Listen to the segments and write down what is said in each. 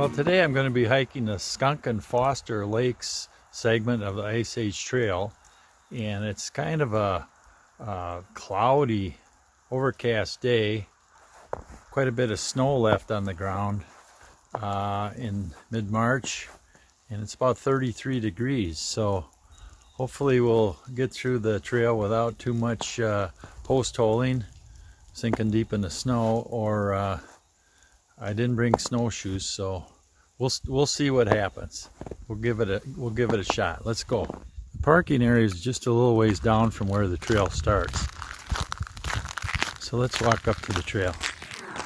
Well, today I'm going to be hiking the Skunk and Foster Lakes segment of the Ice Age Trail, and it's kind of a cloudy, overcast day. Quite a bit of snow left on the ground in mid-March, and it's about 33 degrees, so hopefully we'll get through the trail without too much post holing, sinking deep in the snow, or I didn't bring snowshoes, so we'll see what happens. We'll give it a shot. Let's go. The parking area is just a little ways down from where the trail starts. So let's walk up to the trail.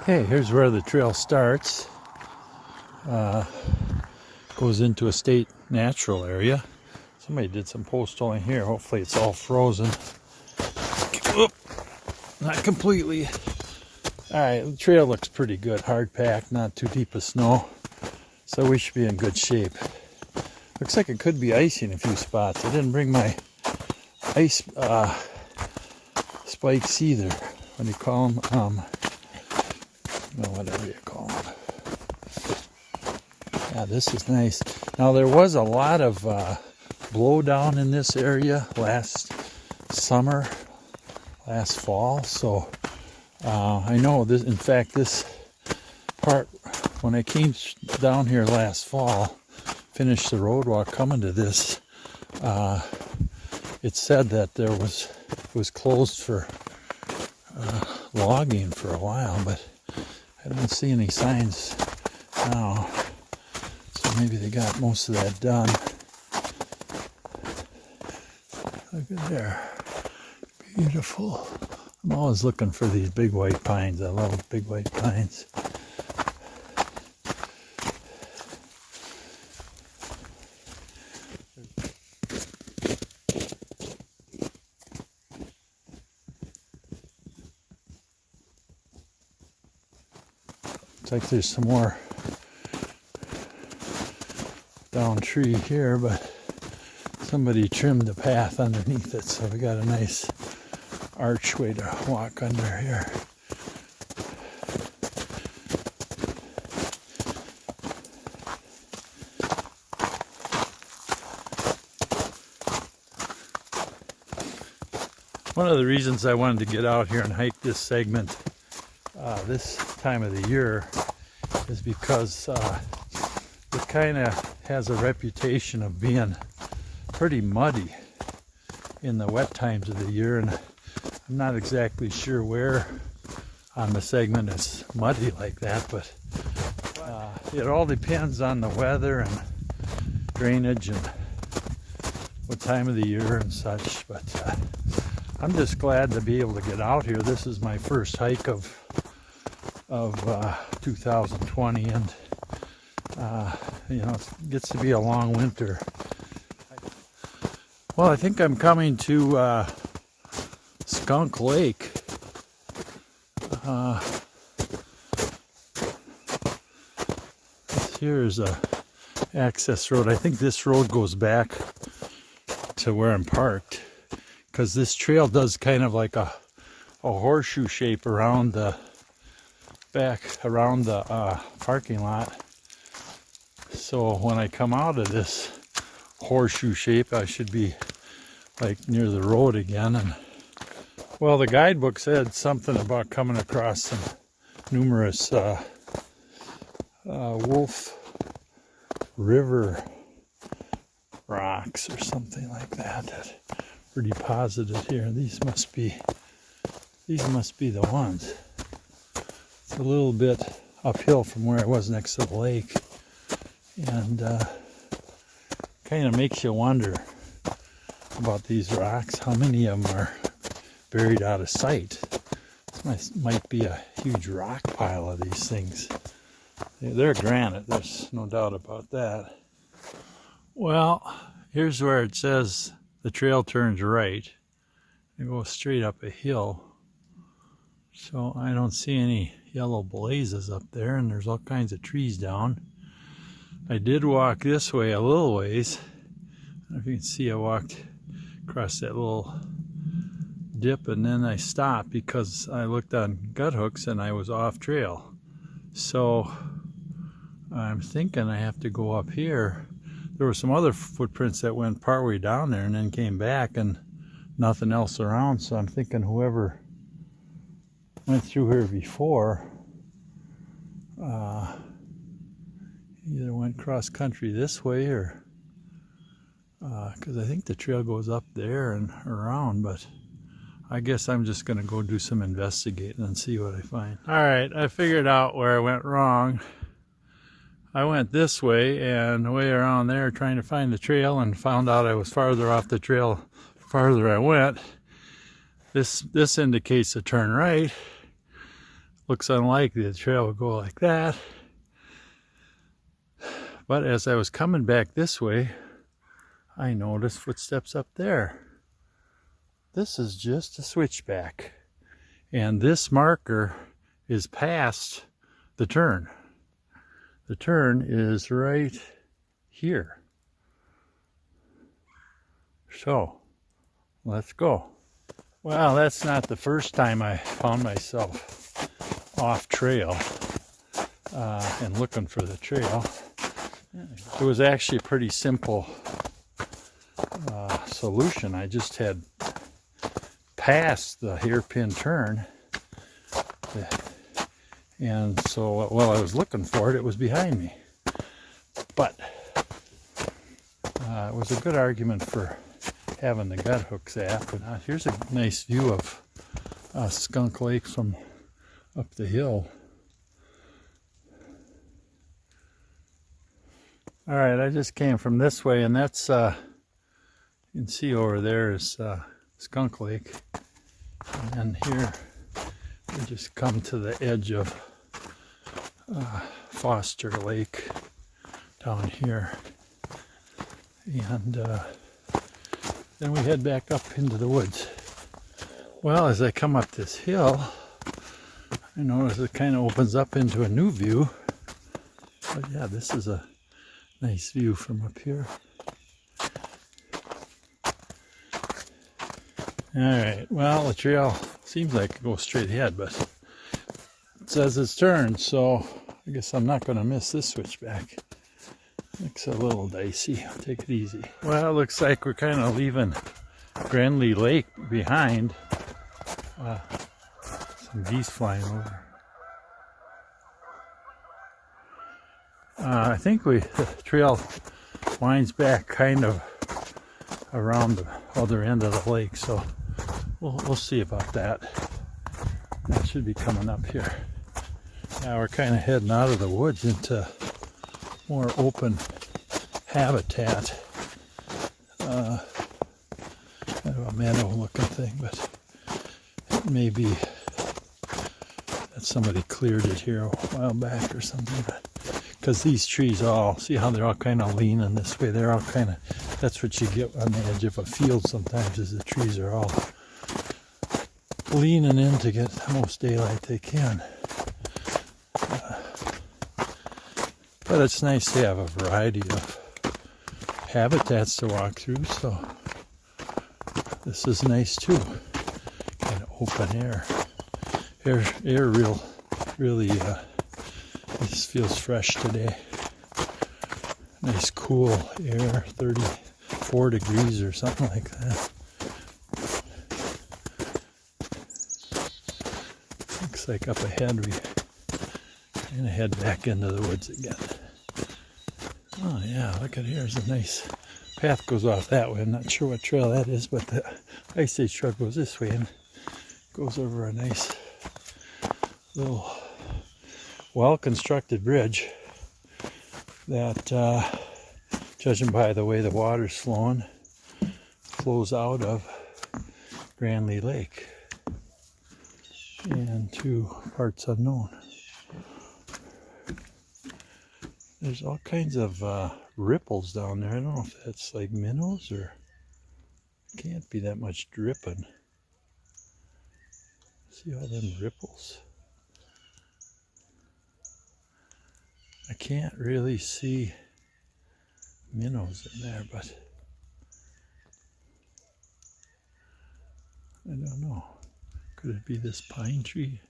Okay, here's where the trail starts. Goes into a state natural area. Somebody did some post holing here. Hopefully it's all frozen. Oop, not completely. Alright, the trail looks pretty good. Hard packed, not too deep of snow. So we should be in good shape. Looks like it could be icy in a few spots. I didn't bring my ice spikes either. What do you call them? Whatever you call them. Yeah, this is nice. Now there was a lot of blowdown in this area last summer, last fall. So I know this. In fact, this part, when I came down here last fall, finished the road walk coming to this, it said that it was closed for logging for a while, but I don't see any signs now. So maybe they got most of that done. Look at there. Beautiful. I'm always looking for these big white pines. I love big white pines. Looks like there's some more down tree here, but somebody trimmed the path underneath it, so we got a nice archway to walk under here. One of the reasons I wanted to get out here and hike this segment this time of the year is because it kind of has a reputation of being pretty muddy in the wet times of the year, and I'm not exactly sure where on the segment it's muddy like that, but it all depends on the weather and drainage and what time of the year and such. But I'm just glad to be able to get out here. This is my first hike of 2020, and it gets to be a long winter. Well, I think I'm coming to Skunk Lake. Here's a access road. I think this road goes back to where I'm parked, because this trail does kind of like a horseshoe shape around the parking lot. So when I come out of this horseshoe shape, I should be like near the road again. And well, the guidebook said something about coming across some numerous Wolf River rocks or something like that were deposited here. These must be the ones. It's a little bit uphill from where I was next to the lake, and kind of makes you wonder about these rocks. How many of them are buried out of sight? This might be a huge rock pile of these things. They're granite, there's no doubt about that. Well, here's where it says the trail turns right. It goes straight up a hill. So I don't see any yellow blazes up there, and there's all kinds of trees down. I did walk this way a little ways. I don't know if you can see, I walked across that little dip, and then I stopped because I looked on gut hooks and I was off trail. So I'm thinking I have to go up here. There were some other footprints that went partway down there and then came back, and nothing else around, so I'm thinking whoever went through here before either went cross country this way or because I think the trail goes up there and around, but I guess I'm just going to go do some investigating and see what I find. Alright, I figured out where I went wrong. I went this way and way around there trying to find the trail, and found out I was farther off the trail farther I went. This indicates a turn right. Looks unlikely the trail would go like that. But as I was coming back this way, I noticed footsteps up there. This is just a switchback. And this marker is past the turn. The turn is right here. So, let's go. Well, that's not the first time I found myself off trail and looking for the trail. It was actually a pretty simple solution. I just had passed the hairpin turn, and so while I was looking for it, it was behind me. But it was a good argument for having the gut hooks app. And here's a nice view of Skunk Lake from up the hill. All right, I just came from this way, and that's you can see over there is Skunk Lake, and here we just come to the edge of Foster Lake down here, and then we head back up into the woods. Well, as I come up this hill, I notice it kind of opens up into a new view. But yeah, this is a nice view from up here. Alright, well, the trail seems like it goes straight ahead, but it says it's turned, so I guess I'm not going to miss this switchback. Looks a little dicey. I'll take it easy. Well, it looks like we're kind of leaving Grandly Lake behind. Some geese flying over. I think the trail winds back kind of around the other end of the lake, so we'll see about that. That should be coming up here. Now we're kind of heading out of the woods into more open habitat. Kind of a meadow looking thing, but it may be that somebody cleared it here a while back or something. Because these trees all, see how they're all kind of leaning this way? They're all kind of, that's what you get on the edge of a field sometimes, is the trees are all leaning in to get the most daylight they can. But it's nice to have a variety of habitats to walk through, so this is nice too. Kind of open air. Air really, this feels fresh today. Nice cool air, 34 degrees or something like that. Looks like up ahead we kind of head back into the woods again. Oh yeah, look at here's a nice path goes off that way. I'm not sure what trail that is, but the Ice Age truck goes this way and goes over a nice little well-constructed bridge that, judging by the way the water's flowing, flows out of Grandly Lake and to parts unknown. There's all kinds of ripples down there. I don't know if that's like minnows or can't be that much dripping. See all them ripples? I can't really see minnows in there, but I don't know. Could it be this pine tree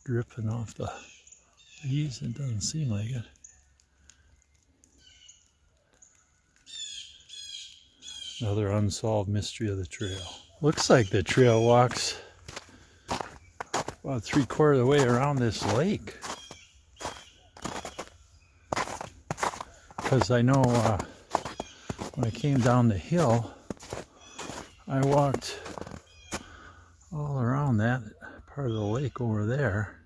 dripping off the leaves? It doesn't seem like it. Another unsolved mystery of the trail. Looks like the trail walks about 3/4 of the way around this lake. Because I know when I came down the hill, I walked all around that part of the lake over there.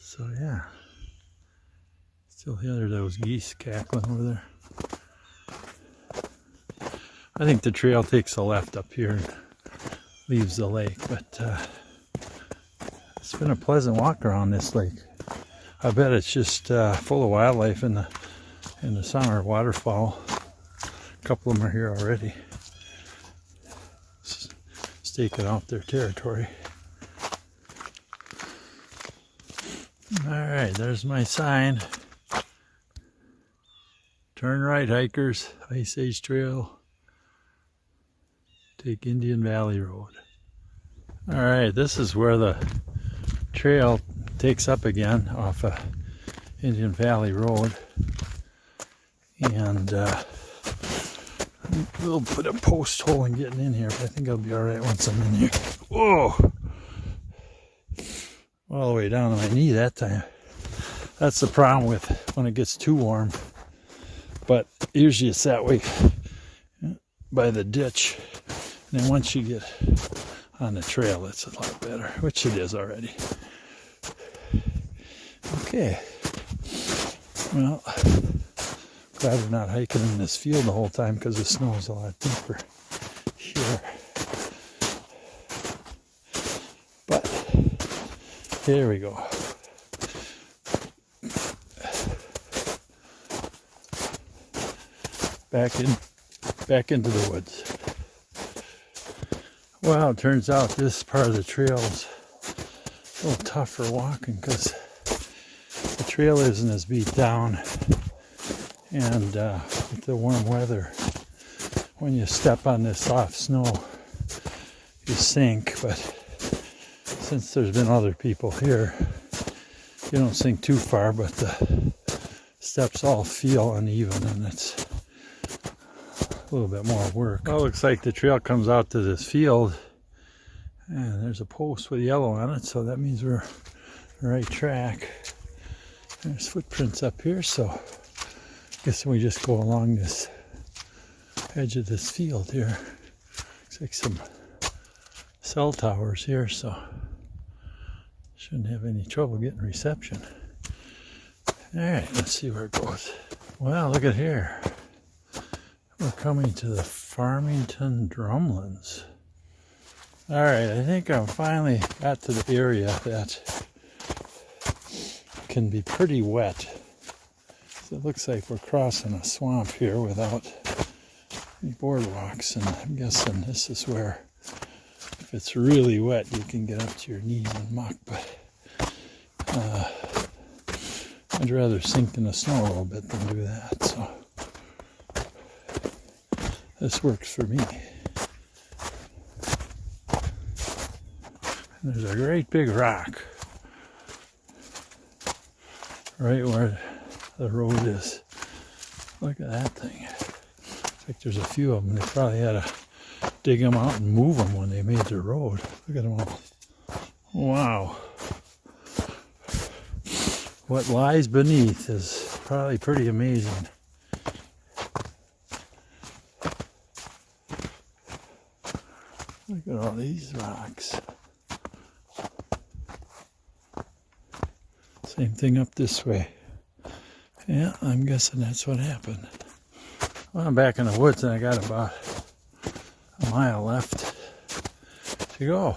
So yeah, still hear those geese cackling over there. I think the trail takes a left up here and leaves the lake, but it's been a pleasant walk around this lake. I bet it's just full of wildlife in the summer. Waterfowl. A couple of them are here already, staking out their territory. All right, there's my sign. Turn right, hikers. Ice Age Trail. Take Indian Valley Road. All right, this is where the trail takes up again off of Indian Valley Road. And we'll put a post hole in getting in here, but I think I'll be all right once I'm in here. Whoa! All the way down to my knee that time. That's the problem with when it gets too warm. But usually it's that way by the ditch. And then once you get on the trail, it's a lot better, which it is already. Okay. Well, glad we're not hiking in this field the whole time because the snow is a lot deeper here. But here we go. Back into the woods. Well, it turns out this part of the trail is a little tough for walking because the trail isn't as beat down, and with the warm weather, when you step on this soft snow, you sink. But since there's been other people here, you don't sink too far, but the steps all feel uneven, and it's a little bit more work. Well, it looks like the trail comes out to this field, and there's a post with yellow on it, so that means we're on the right track. There's footprints up here, so I guess we just go along this edge of this field here. Looks like some cell towers here, so shouldn't have any trouble getting reception. All right, let's see where it goes. Well, look at here. We're coming to the Farmington Drumlins. All right, I think I finally got to the area that can be pretty wet. So it looks like we're crossing a swamp here without any boardwalks, and I'm guessing this is where, if it's really wet, you can get up to your knees in muck, but I'd rather sink in the snow a little bit than do that, so this works for me. And there's a great big rock right where the road is. Look at that thing. Looks like there's a few of them. They probably had to dig them out and move them when they made their road. Look at them all. Wow. What lies beneath is probably pretty amazing. Look at all these rocks. Same thing up this way. Yeah, I'm guessing that's what happened. Well, I'm back in the woods and I got about a mile left to go.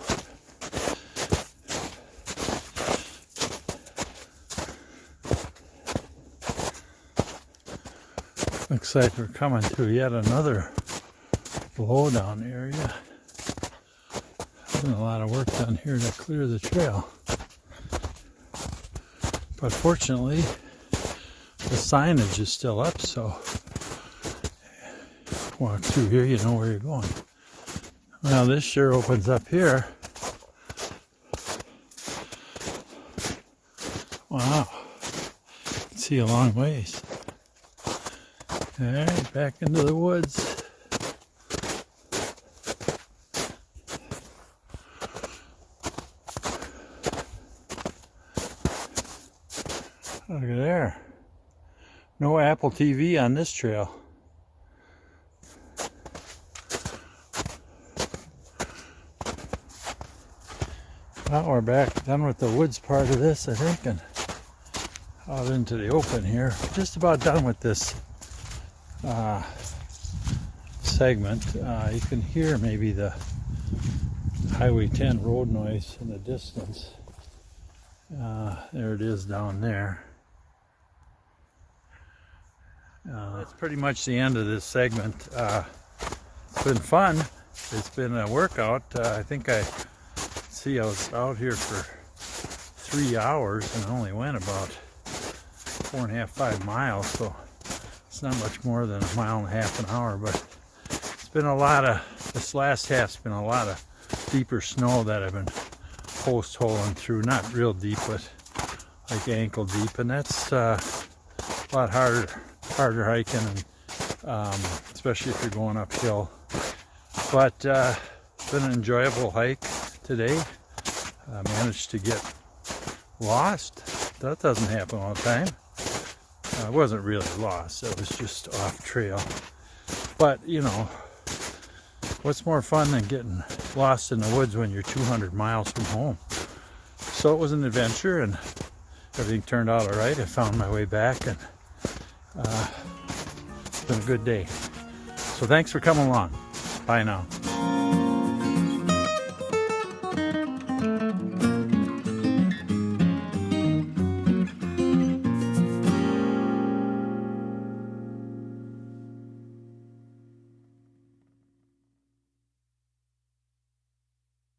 Looks like we're coming to yet another blowdown area. There's been a lot of work done here to clear the trail. But fortunately, the signage is still up, so walk through here, you know where you're going. Well, this sure opens up here. Wow. You can see a long ways. Alright, back into the woods. Look at there. No Apple TV on this trail. Well, we're back done with the woods part of this, I think, and out into the open here. Just about done with this segment. You can hear maybe the Highway 10 road noise in the distance. There it is down there. That's pretty much the end of this segment. It's been fun. It's been a workout. I think I was out here for 3 hours and only went about 4.5, 5 miles, so it's not much more than 1.5 miles an hour, but it's been a lot of, this last half's been a lot of deeper snow that I've been post-holing through, not real deep, but like ankle deep, and that's a lot harder hiking, and especially if you're going uphill. But it's been an enjoyable hike today. I managed to get lost. That doesn't happen all the time. I wasn't really lost, it was just off trail. But you know, what's more fun than getting lost in the woods when you're 200 miles from home? So it was an adventure, and everything turned out all right. I found my way back, and it's been a good day. So thanks for coming along. Bye now.